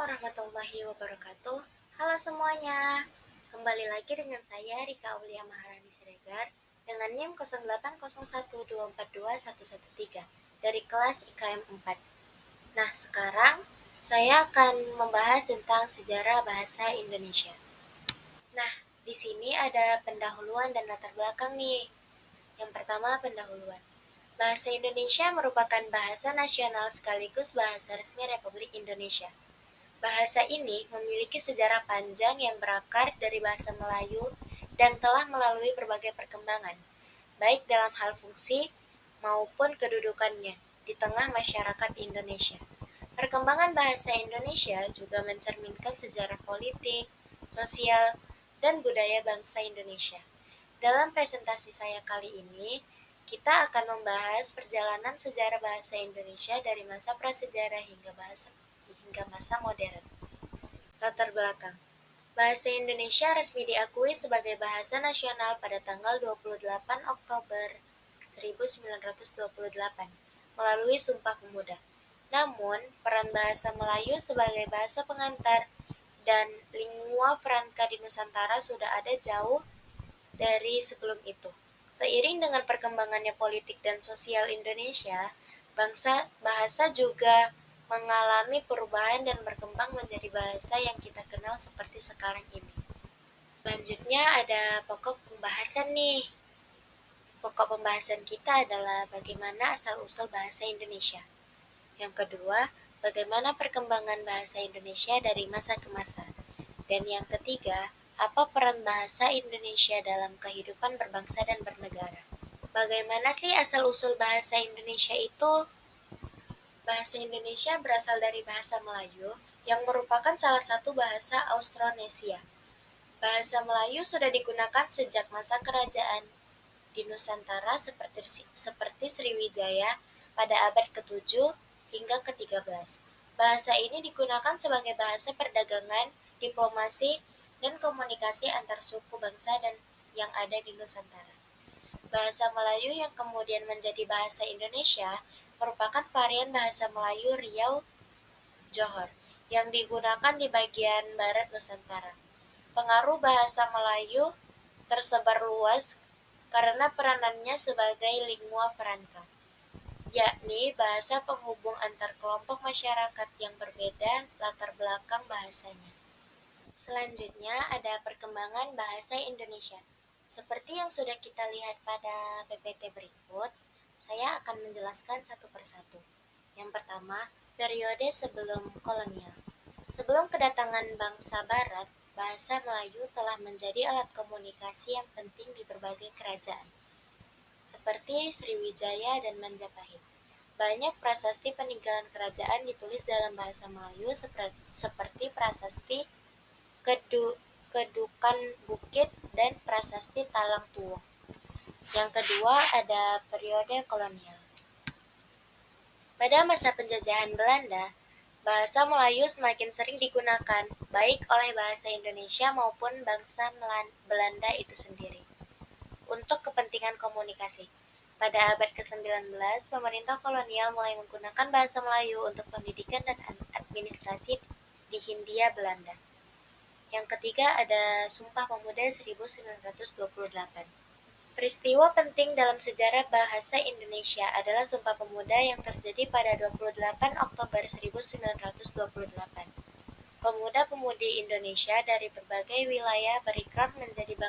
warahmatullahi wabarakatuh. Halo semuanya, kembali lagi dengan saya Rika Aulia Maharani Siregar dengan NIM 0801242113 dari kelas IKM 4. Nah, sekarang saya akan membahas tentang sejarah bahasa Indonesia. Nah, di sini ada pendahuluan dan latar belakang nih. Yang pertama, pendahuluan. Bahasa Indonesia merupakan bahasa nasional sekaligus bahasa resmi Republik Indonesia. Bahasa ini memiliki sejarah panjang yang berakar dari bahasa Melayu dan telah melalui berbagai perkembangan, baik dalam hal fungsi maupun kedudukannya di tengah masyarakat Indonesia. Perkembangan bahasa Indonesia juga mencerminkan sejarah politik, sosial, dan budaya bangsa Indonesia. Dalam presentasi saya kali ini, kita akan membahas perjalanan sejarah bahasa Indonesia dari masa prasejarah hingga masa modern. Latar belakang. Bahasa Indonesia resmi diakui sebagai bahasa nasional pada tanggal 28 Oktober 1928 melalui Sumpah Pemuda. Namun, peran bahasa Melayu sebagai bahasa pengantar dan lingua franca di Nusantara sudah ada jauh dari sebelum itu. Seiring dengan perkembangannya politik dan sosial Indonesia, bahasa juga mengalami perubahan dan berkembang menjadi bahasa yang kita kenal seperti sekarang ini. Selanjutnya ada pokok pembahasan nih. Pokok pembahasan kita adalah bagaimana asal-usul bahasa Indonesia. Yang kedua, bagaimana perkembangan bahasa Indonesia dari masa ke masa. Dan yang ketiga, apa peran bahasa Indonesia dalam kehidupan berbangsa dan bernegara. Bagaimana sih asal-usul bahasa Indonesia itu? Bahasa Indonesia berasal dari bahasa Melayu yang merupakan salah satu bahasa Austronesia. Bahasa Melayu sudah digunakan sejak masa kerajaan di Nusantara seperti Sriwijaya pada abad ke-7 hingga ke-13. Bahasa ini digunakan sebagai bahasa perdagangan, diplomasi, dan komunikasi antar suku bangsa dan yang ada di Nusantara. Bahasa Melayu yang kemudian menjadi bahasa Indonesia merupakan varian bahasa Melayu Riau Johor yang digunakan di bagian barat Nusantara. Pengaruh bahasa Melayu tersebar luas karena peranannya sebagai lingua franca, yakni bahasa penghubung antar kelompok masyarakat yang berbeda latar belakang bahasanya. Selanjutnya ada perkembangan bahasa Indonesia. Seperti yang sudah kita lihat pada PPT berikut, saya akan menjelaskan satu persatu. Yang pertama, periode sebelum kolonial. Sebelum kedatangan bangsa Barat, bahasa Melayu telah menjadi alat komunikasi yang penting di berbagai kerajaan, seperti Sriwijaya dan Majapahit. Banyak prasasti peninggalan kerajaan ditulis dalam bahasa Melayu seperti prasasti Kedukan Bukit dan prasasti Talang Tuwong. Yang kedua ada periode kolonial. Pada masa penjajahan Belanda, bahasa Melayu semakin sering digunakan, baik oleh bahasa Indonesia maupun bangsa Belanda itu sendiri, untuk kepentingan komunikasi. Pada abad ke-19, pemerintah kolonial mulai menggunakan bahasa Melayu untuk pendidikan dan administrasi di Hindia Belanda. Yang ketiga ada Sumpah Pemuda 1928. Peristiwa penting dalam sejarah bahasa Indonesia adalah Sumpah Pemuda yang terjadi pada 28 Oktober 1928. Pemuda-pemudi Indonesia dari berbagai wilayah berikrar menjadi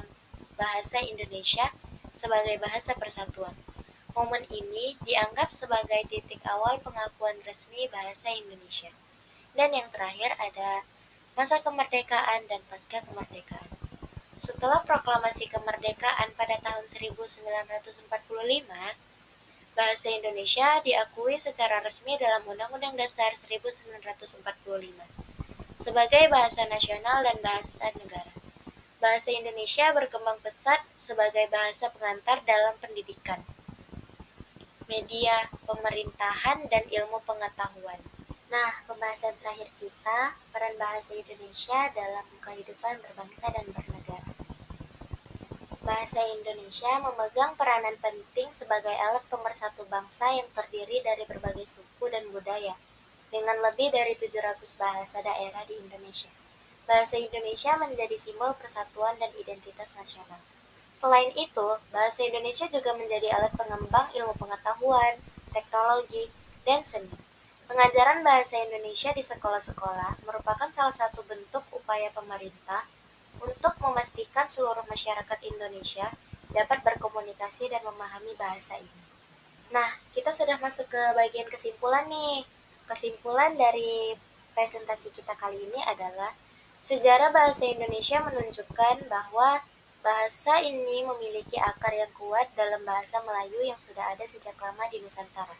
bahasa Indonesia sebagai bahasa persatuan. Momen ini dianggap sebagai titik awal pengakuan resmi bahasa Indonesia. Dan yang terakhir ada masa kemerdekaan dan pasca kemerdekaan. Setelah proklamasi kemerdekaan pada tahun 1945, bahasa Indonesia diakui secara resmi dalam Undang-Undang Dasar 1945 sebagai bahasa nasional dan bahasa negara. Bahasa Indonesia berkembang pesat sebagai bahasa pengantar dalam pendidikan, media, pemerintahan, dan ilmu pengetahuan. Nah, pembahasan terakhir kita, peran bahasa Indonesia dalam kehidupan berbangsa dan bernegara. Bahasa Indonesia memegang peranan penting sebagai alat pemersatu bangsa yang terdiri dari berbagai suku dan budaya. dengan lebih dari 700 bahasa daerah di Indonesia. Bahasa Indonesia menjadi simbol persatuan dan identitas nasional. Selain itu, bahasa Indonesia juga menjadi alat pengembang ilmu pengetahuan, teknologi, dan seni. Pengajaran bahasa Indonesia di sekolah-sekolah merupakan salah satu bentuk upaya pemerintah untuk memastikan seluruh masyarakat Indonesia dapat berkomunikasi dan memahami bahasa ini. Nah, kita sudah masuk ke bagian kesimpulan nih. Kesimpulan dari presentasi kita kali ini adalah sejarah bahasa Indonesia menunjukkan bahwa bahasa ini memiliki akar yang kuat dalam bahasa Melayu yang sudah ada sejak lama di Nusantara.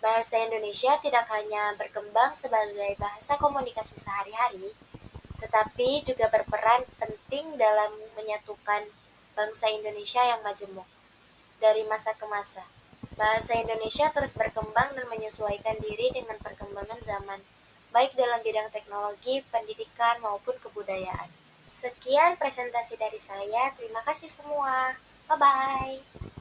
Bahasa Indonesia tidak hanya berkembang sebagai bahasa komunikasi sehari-hari, tetapi juga berperan penting dalam menyatukan bangsa Indonesia yang majemuk. Dari masa ke masa, bahasa Indonesia terus berkembang dan menyesuaikan diri dengan perkembangan zaman, baik dalam bidang teknologi, pendidikan, maupun kebudayaan. Sekian presentasi dari saya, terima kasih semua. Bye-bye.